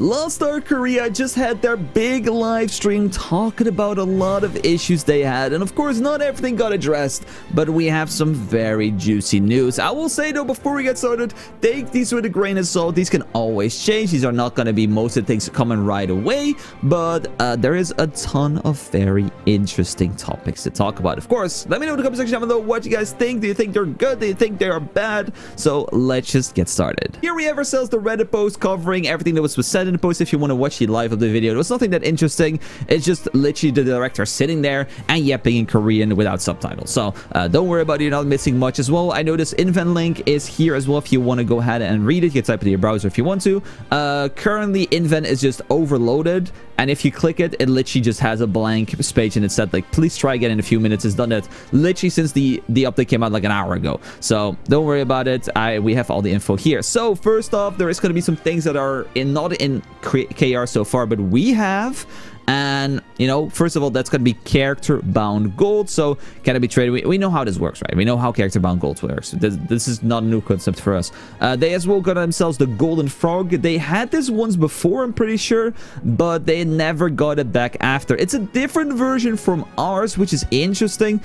Lost Star Korea just had their big live stream talking about a lot of issues they had, and of course not everything got addressed, but we have some very juicy news. I will say though, before we get started, take these with a grain of salt. These can always change. These are not going to be most of the things coming right away, but there is a ton of very interesting topics to talk about. Of course, let me know in the comment section down below what you guys think. Do you think they're good? Do you think they are bad? So let's just get started. Here we have ourselves the Reddit post covering everything that was said in the post. If you want to watch the live of the video, it was nothing that interesting. It's just literally the director sitting there and yapping in Korean without subtitles. So don't worry about it, you're not missing much as well. I know this invent link is here as well if you want to go ahead and read it. You can type it in your browser if you want to. Currently invent is just overloaded, and if you click it, it literally just has a blank page and it said like please try again in a few minutes. It's done that literally since the update came out like an hour ago, so don't worry about it. We have all the info here. So first off, there is going to be some things that are not in KR so far, but we have, and you know, first of all, that's going to be character bound gold. So can it be traded? We know how this works, right? We know how character bound gold works. This is not a new concept for us. They as well got themselves the golden frog. They had this once before, I'm pretty sure, but they never got it back after. It's a different version from ours, which is interesting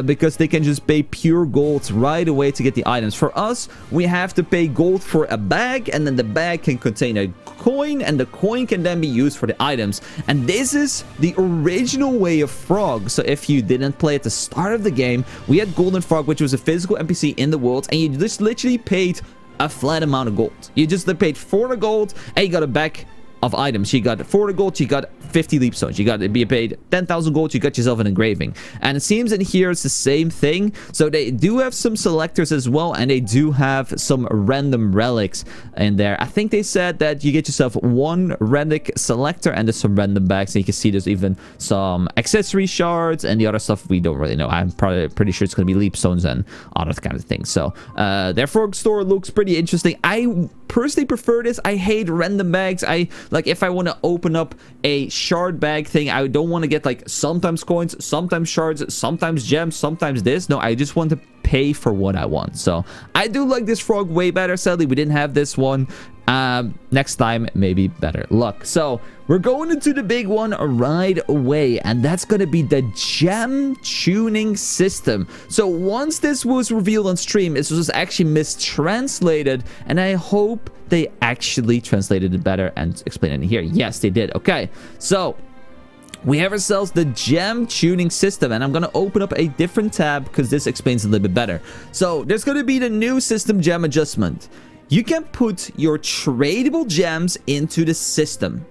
because they can just pay pure gold right away to get the items. For us, we have to pay gold for a bag, and then the bag can contain a coin, and the coin can then be used for the items. And this is the original way of frog. So if you didn't play at the start of the game, we had golden frog, which was a physical NPC in the world, and you just literally paid a flat amount of gold. You just paid 4 gold and you got a bag of items. You got 4 gold, you got 50 leap stones, you got to be paid 10,000 gold, you got yourself an engraving. And it seems in here it's the same thing. So they do have some selectors as well, and they do have some random relics in there. I think they said that you get yourself 1 relic selector and there's some random bags, and you can see there's even some accessory shards and the other stuff we don't really know. I'm probably pretty sure it's going to be leap stones and other kind of things. So their frog store looks pretty interesting. I personally prefer this. I hate random bags. Like if I want to open up a shard bag thing, I don't want to get like sometimes coins, sometimes shards, sometimes gems, sometimes this. No, I just want to pay for what I want. So I do like this frog way better. Sadly, we didn't have this one. Next time, maybe better luck. So we're going into the big one right away, and that's going to be the gem tuning system. So once this was revealed on stream, this was actually mistranslated, and I hope they actually translated it better and explained it here. Yes, they did. Okay, so we have ourselves the gem tuning system, and I'm going to open up a different tab because this explains a little bit better. So there's going to be the new system gem adjustment. You can put your tradable gems into the system.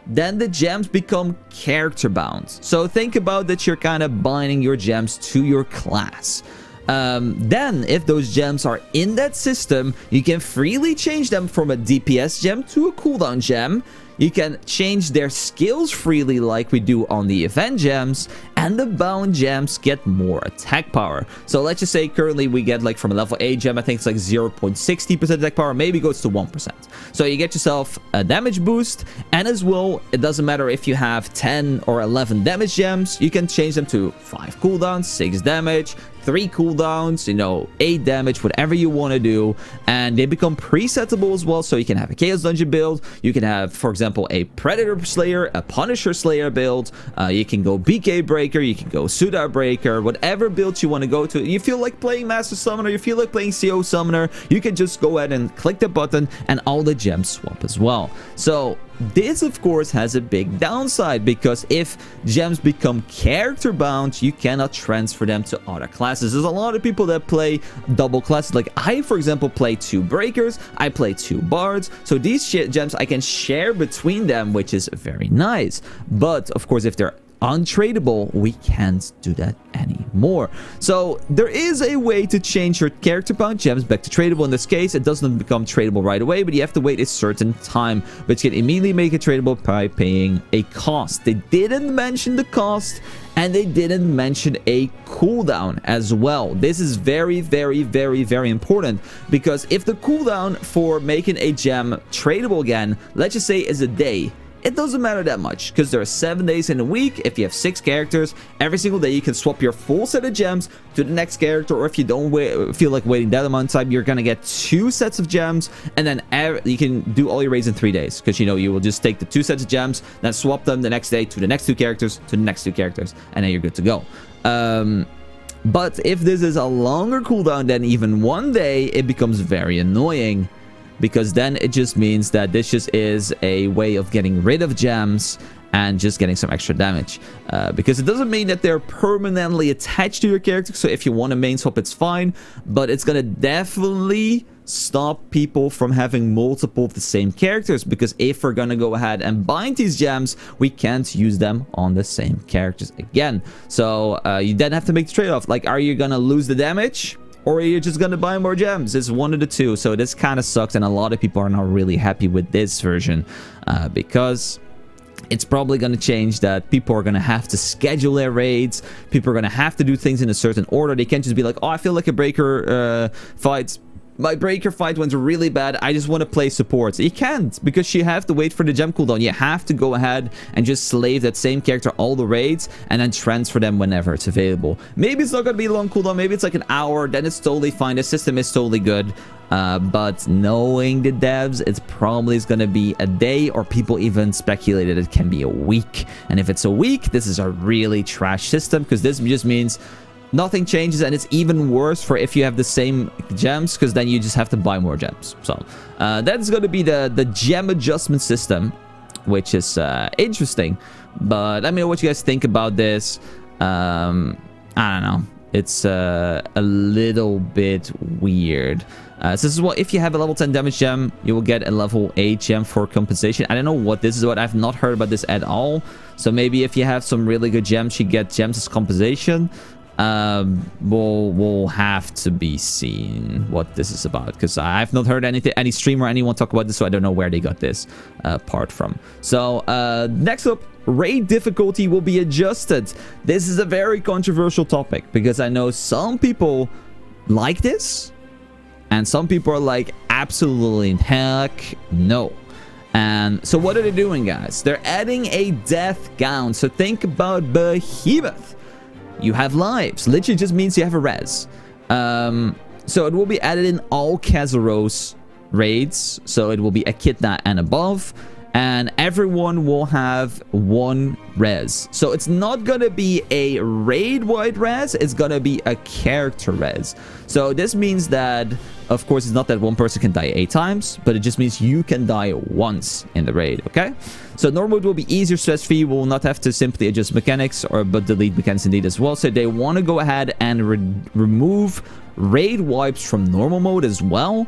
Then the gems become character bound. So think about that you're kind of binding your gems to your class. Then if those gems are in that system, you can freely change them from a DPS gem to a cooldown gem. You can change their skills freely like we do on the event gems, and the bound gems get more attack power. So let's just say currently we get like from a level 8 gem, I think it's like 0.60% attack power, maybe goes to 1%. So you get yourself a damage boost, and as well, it doesn't matter if you have 10 or 11 damage gems, you can change them to 5 cooldowns, 6 damage, 3 cooldowns, you know, 8 damage, whatever you want to do. And they become presettable as well, so you can have a Chaos Dungeon build, you can have, for example, a Predator Slayer, a Punisher Slayer build, you can go BK Breaker, you can go Suda Breaker, whatever build you want to go to. You feel like playing Master Summoner, you feel like playing CO Summoner, you can just go ahead and click the button and all the gems swap as well. So this, of course, has a big downside, because if gems become character bound, you cannot transfer them to other classes. There's a lot of people that play double classes. Like I, for example, play 2 breakers, I play 2 bards. So these gems I can share between them, which is very nice. But of course, if they're untradeable, we can't do that anymore. So there is a way to change your character bound gems back to tradable. In this case, it doesn't become tradable right away, but you have to wait a certain time, but you can immediately make it tradable by paying a cost. They didn't mention the cost, and they didn't mention a cooldown as well. This is very, very, very, very important, because if the cooldown for making a gem tradable again, let's just say, is a day, it doesn't matter that much because there are 7 days in a week. If you have 6 characters, every single day you can swap your full set of gems to the next character, or if you don't feel like waiting that amount of time, you're gonna get 2 sets of gems, and then you can do all your raids in 3 days because, you know, you will just take the 2 sets of gems, then swap them the next day to the next 2 characters, to the next 2 characters, and then you're good to go. But if this is a longer cooldown than even 1 day, it becomes very annoying, because then it just means that this just is a way of getting rid of gems and just getting some extra damage, because it doesn't mean that they're permanently attached to your character. So if you want a main swap, it's fine, but it's gonna definitely stop people from having multiple of the same characters, because if we're gonna go ahead and bind these gems, we can't use them on the same characters again. So you then have to make the trade-off. Like, are you gonna lose the damage, or are you just gonna buy more gems? It's one of the two. So this kind of sucks, and a lot of people are not really happy with this version, because it's probably going to change that people are going to have to schedule their raids. People are going to have to do things in a certain order. They can't just be like, oh, I feel like a breaker fight. My breaker fight went really bad. I just want to play support. You can't, because you have to wait for the gem cooldown. You have to go ahead and just slave that same character all the raids and then transfer them whenever it's available. Maybe it's not going to be a long cooldown. Maybe it's like an hour. Then it's totally fine. The system is totally good. But knowing the devs, it's probably going to be a day, or people even speculated it can be a week. And if it's a week, this is a really trash system, because this just means nothing changes, and it's even worse for if you have the same gems, because then you just have to buy more gems. So that's going to be the gem adjustment system, which is interesting. But let me know what you guys think about this. I don't know. It's a little bit weird. So this is what, if you have a level 10 damage gem, you will get a level 8 gem for compensation. I don't know what this is about. I've not heard about this at all. So maybe if you have some really good gems, you get gems as compensation. We'll have to be seen what this is about, because I've not heard any streamer or anyone talk about this, so I don't know where they got this part from. So next up, raid difficulty will be adjusted. This is a very controversial topic, because I know some people like this and some people are like, absolutely heck no. And so what are they doing, guys? They're adding a death count. So think about Behemoth. You have lives. Literally just means you have a res. So it will be added in all Kazaros raids. So it will be Echidna and above. And everyone will have 1 res. So it's not going to be a raid-wide res. It's going to be a character res. So this means that, of course, it's not that one person can die 8 times, but it just means you can die once in the raid, okay? So normal mode will be easier, stress-free. You will not have to simply adjust mechanics, but delete mechanics indeed as well. So they want to go ahead and remove raid wipes from normal mode as well,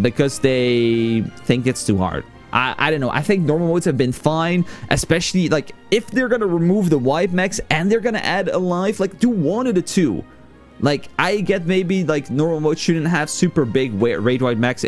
because they think it's too hard. I don't know. I think normal modes have been fine, especially like if they're gonna remove the wipe max and they're gonna add a life, like do one of the two. Like I get maybe like normal mode shouldn't have super big raid wide max,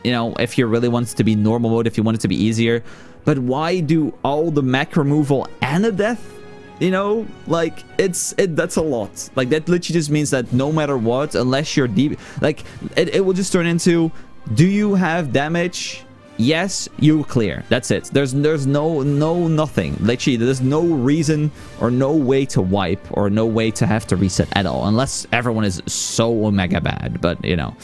you know, if you really want it to be normal mode, if you want it to be easier. But why do all the mech removal and a death? You know, like that's a lot. Like that literally just means that no matter what, unless you're deep, like it will just turn into, do you have damage? Yes, you clear. That's it. There's no nothing. Literally, there's no reason or no way to wipe or no way to have to reset at all, unless everyone is so mega bad. But you know,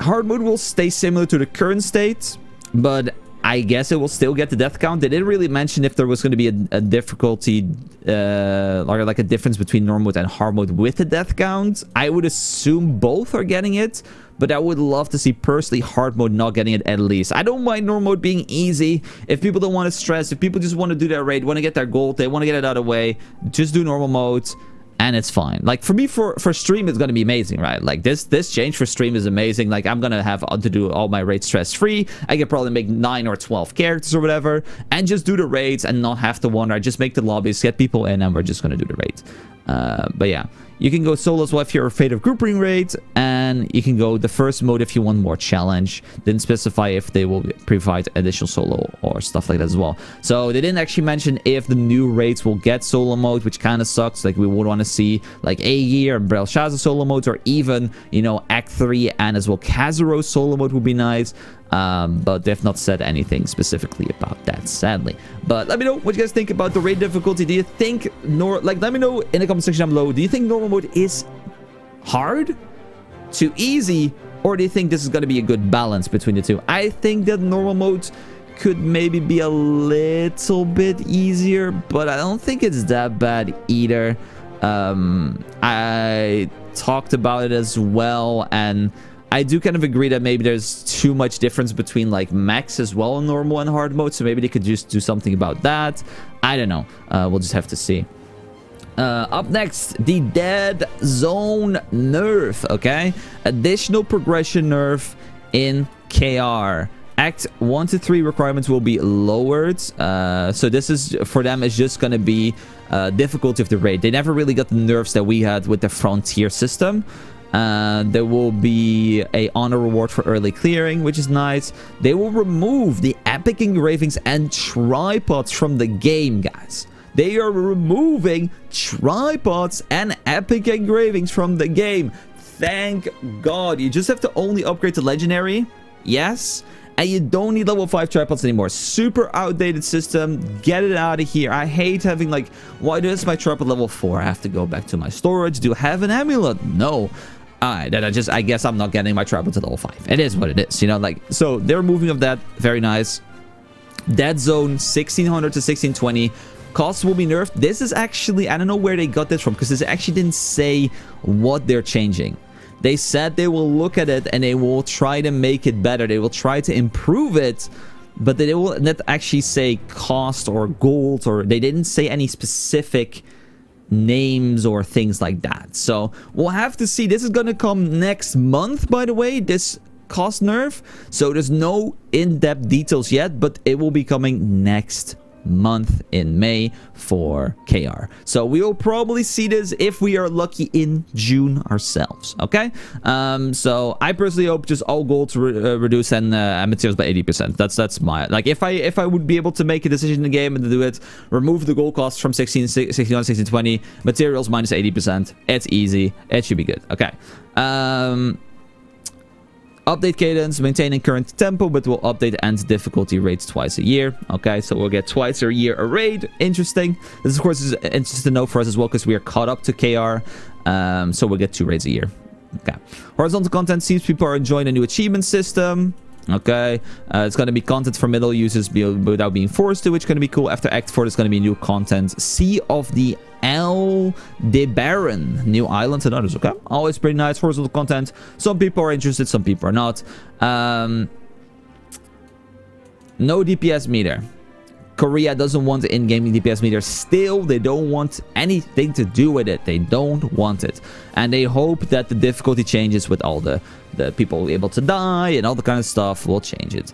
hard mode will stay similar to the current state, but I guess it will still get the death count. They didn't really mention if there was going to be a difficulty, or like a difference between normal mode and hard mode with the death count. I would assume both are getting it, but I would love to see personally hard mode not getting it at least. I don't mind normal mode being easy. If people don't want to stress, if people just want to do their raid, want to get their gold, they want to get it out of the way, just do normal mode. And it's fine. Like for me, for stream, it's gonna be amazing, right? Like this change for stream is amazing. Like I'm gonna have to do all my raids stress free. I can probably make 9 or 12 characters or whatever, and just do the raids and not have to wonder. I just make the lobbies, get people in, and we're just gonna do the raids. But yeah, you can go solo as well if you're afraid of group ring raids, and you can go the first mode if you want more challenge. Didn't specify if they will provide additional solo or stuff like that as well. So they didn't actually mention if the new raids will get solo mode, which kind of sucks. Like we would want to see like Aegir and Belshazzar solo modes, or even, you know, Act 3 and as well Kazaros solo mode would be nice. but they've not said anything specifically about that, sadly. But let me know what you guys think about the raid difficulty. Do you think let me know in the comment section down below. Do you think normal mode is hard to easy, or do you think this is going to be a good balance between the two? I think that normal mode could maybe be a little bit easier, but I don't think it's that bad either. I talked about it as well, and I do kind of agree that maybe there's too much difference between like max as well in normal and hard mode, so maybe they could just do something about that. I don't know. We'll just have to see. Up next, the Deadzone nerf. Okay, additional progression nerf in KR. Act 1 to 3 requirements will be lowered. So this is for them, it's just gonna be difficulty of the raid. They never really got the nerfs that we had with the frontier system. There will be a honor reward for early clearing, which is nice. They will remove the epic engravings and tripods from the game, guys. They are removing tripods and epic engravings from the game. Thank God. You just have to only upgrade to legendary. Yes. And you don't need level 5 tripods anymore. Super outdated system. Get it out of here. I hate having like, why does my tripod level 4? I have to go back to my storage. Do I have an amulet? No. Alright, then I guess I'm not getting my tripod to level 5. It is what it is, you know, like, so they're moving of that. Very nice. Deadzone 1600 to 1620. Costs will be nerfed. This is actually, I don't know where they got this from, because this actually didn't say what they're changing. They said they will look at it and they will try to make it better. They will try to improve it, but they will not actually say cost or gold, or they didn't say any specific names or things like that. So we'll have to see. This is going to come next month, by the way, this cost nerf. So there's no in-depth details yet, but it will be coming next month in May for KR. So we will probably see this, if we are lucky, in June ourselves. Okay, so I personally hope just all gold to reduce and materials by 80%. That's my, like, if I would be able to make a decision in the game and to do it, remove the gold costs from 61 1620, materials minus 80%. It's easy. It should be good. Okay. Update cadence, maintaining current tempo, but we'll update and difficulty rates twice a year. Okay, so we'll get twice a year a raid. Interesting. This, of course, is interesting to know for us as well, because we are caught up to KR. So we'll get 2 raids a year. Okay. Horizontal content. Seems people are enjoying a new achievement system. Okay, it's going to be content for middle users without being forced to, which is going to be cool. After Act 4, there's going to be new content. Sea of the Aldebaran, new islands and others. Okay, always pretty nice. Horizontal content. Some people are interested, some people are not. No DPS meter. Korea doesn't want the in-game DPS meter still. They don't want anything to do with it. They don't want it. And they hope that the difficulty changes with all the people able to die and all the kind of stuff will change it.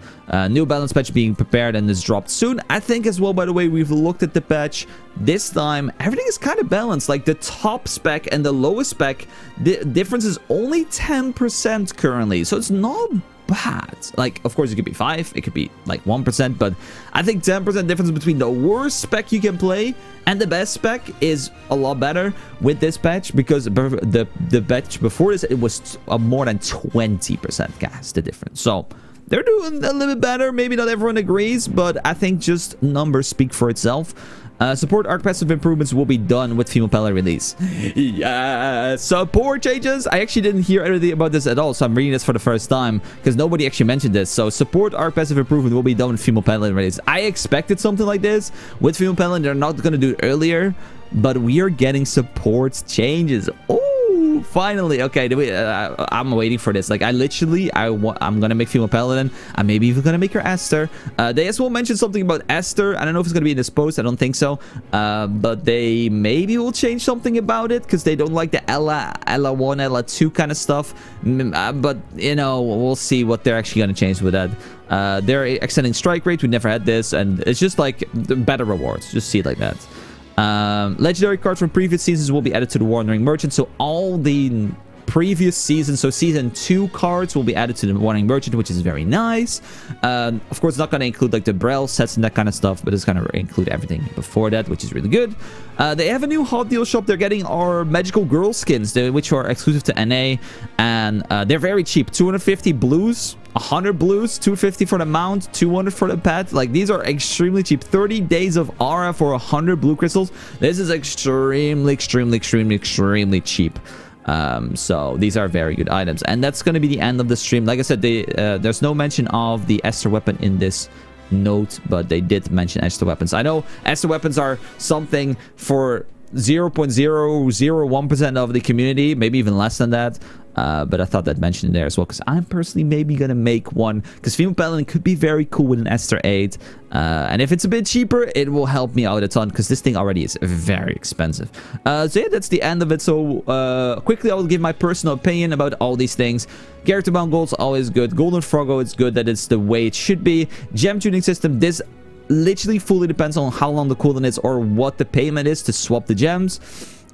New balance patch being prepared and is dropped soon. I think as well, by the way, we've looked at the patch. This time, everything is kind of balanced. Like the top spec and the lowest spec, the difference is only 10% currently. So it's not bad. Like, of course, it could be 5, it could be like 1%, but I think 10% difference between the worst spec you can play and the best spec is a lot better with this patch, because the patch before this, it was more than 20%, guys, the difference. So they're doing a little bit better. Maybe not everyone agrees, but I think just numbers speak for itself. Support arc passive improvements will be done with female palette release. Yeah, support changes. I actually didn't hear anything about this at all, so I'm reading this for the first time because nobody actually mentioned this. So support arc passive improvement will be done with female palette release. I expected something like this with female palette. They're not going to do it earlier, but we are getting support changes. Oh, finally. Okay, I'm waiting for this. Like, I'm gonna make female paladin. I'm maybe even gonna make her Esther. They as well mentioned something about Esther. I don't know if it's gonna be in this post. I don't think so. But they maybe will change something about it because they don't like the Ella 1, Ella 2 kind of stuff. But you know, we'll see what they're actually gonna change with that. They're extending strike rate. We never had this, and it's just like better rewards. Just see it like that. Legendary cards from previous seasons will be added to the Wandering Merchant, so all the previous season. So season 2 cards will be added to the Warning Merchant, which is very nice. Of course, it's not going to include like the Braille sets and that kind of stuff, but it's going to include everything before that, which is really good. They have a new hot deal shop. They're getting our magical girl skins, which are exclusive to NA, and they're very cheap. 250 blues, 100 blues, 250 for the mount, 200 for the pet. Like, these are extremely cheap. 30 days of aura for 100 blue crystals. This is extremely cheap. So these are very good items, and that's going to be the end of the stream. Like I said, there's no mention of the Esther weapon in this note, but they did mention Esther weapons. I know Esther weapons are something for 0.001% of the community, maybe even less than that. But I thought that mentioned in there as well, because I'm personally maybe gonna make one, because female paladin could be very cool with an Esther 8, and if it's a bit cheaper, it will help me out a ton, because this thing already is very expensive. So yeah, that's the end of it. So quickly I will give my personal opinion about all these things. Character bound gold's always good. Golden Froggo, it's good that it's the way it should be. Gem tuning system, this literally fully depends on how long the cooldown is or what the payment is to swap the gems.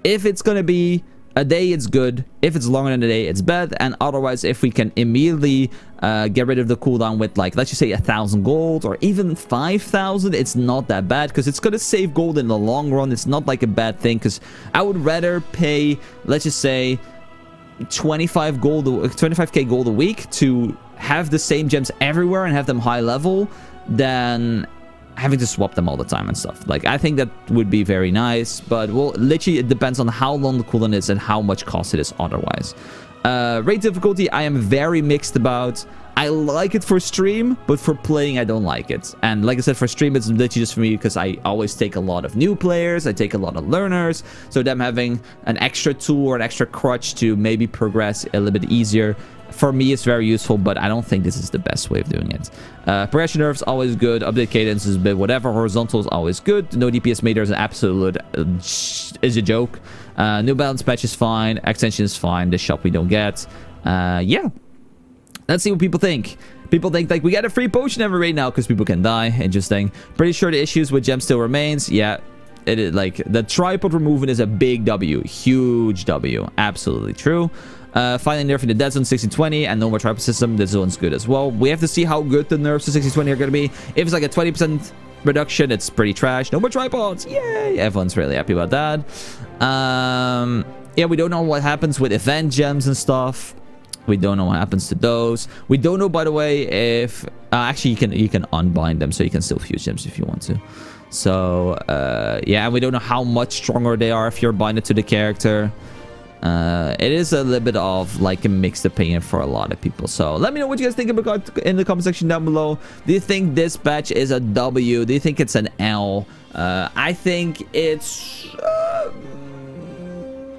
If it's gonna be a day, it's good. If it's longer than a day, it's bad. And otherwise, if we can immediately get rid of the cooldown with, like, let's just say 1,000 gold or even 5,000, it's not that bad, because it's gonna save gold in the long run. It's not like a bad thing, because I would rather pay, let's just say 25k gold a week to have the same gems everywhere and have them high level than having to swap them all the time and stuff. Like, I think that would be very nice, but well, literally it depends on how long the cooldown is and how much cost it is otherwise. Rate difficulty, I am very mixed about. I like it for stream, but for playing, I don't like it. And like I said, for stream, it's literally just for me, because I always take a lot of new players, I take a lot of learners, so them having an extra tool or an extra crutch to maybe progress a little bit easier, for me, it's very useful, but I don't think this is the best way of doing it. Progression nerfs, always good. Update cadence is a bit whatever. Horizontal is always good. No DPS meter is an absolute is a joke. New balance patch is fine. Extension is fine. The shop we don't get. Yeah. Let's see what people think. People think, like, we get a free potion every raid now because people can die. Interesting. Pretty sure the issues with gems still remains. Yeah. It is, like, the tripod removal is a big W. Huge W. Absolutely true. Finally nerfing the Deadzone 6020 and no more tripod system. This one's good as well. We have to see how good the nerfs to 6020 are going to be. If it's like a 20% reduction, it's pretty trash. No more tripods. Yay! Everyone's really happy about that. Yeah, we don't know what happens with event gems and stuff. We don't know what happens to those. We don't know, by the way, if actually you can unbind them, so you can still fuse gems if you want to. So yeah, and we don't know how much stronger they are if you're binded to the character. It is a little bit of like a mixed opinion for a lot of people. So let me know what you guys think about in the comment section down below. Do you think this patch is a W? Do you think it's an L? I think it's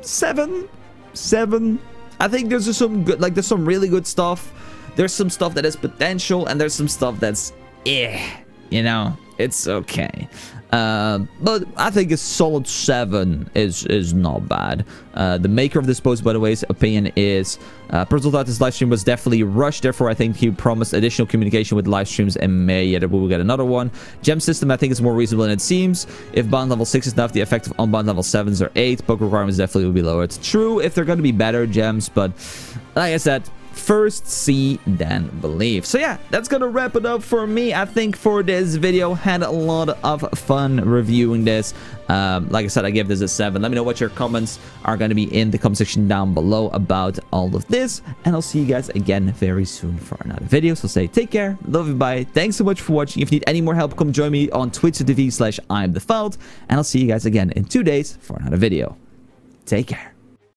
7. I think there's just some good, like, there's some really good stuff. There's some stuff that has potential, and there's some stuff that's you know, it's okay. But I think a solid 7 is not bad. The maker of this post, by the way, his opinion is personal thought this live stream was definitely rushed. Therefore, I think he promised additional communication with live streams in May. Yet we will get another one. Gem system, I think, is more reasonable than it seems. If bond level 6 is enough, the effect of unbound level 7s or 8 poke requirements definitely will be lowered. It's true if they're going to be better gems, but like I said, first see, then believe. So yeah, that's gonna wrap it up for me. I think for this video, had a lot of fun reviewing this. Like I said, I give this a 7. Let me know what your comments are going to be in the comment section down below about all of this, and I'll see you guys again very soon for another video. So say take care, love you, bye. Thanks so much for watching. If you need any more help, come join me on twitch.tv/ImDefild, and I'll see you guys again in 2 days for another video. Take care.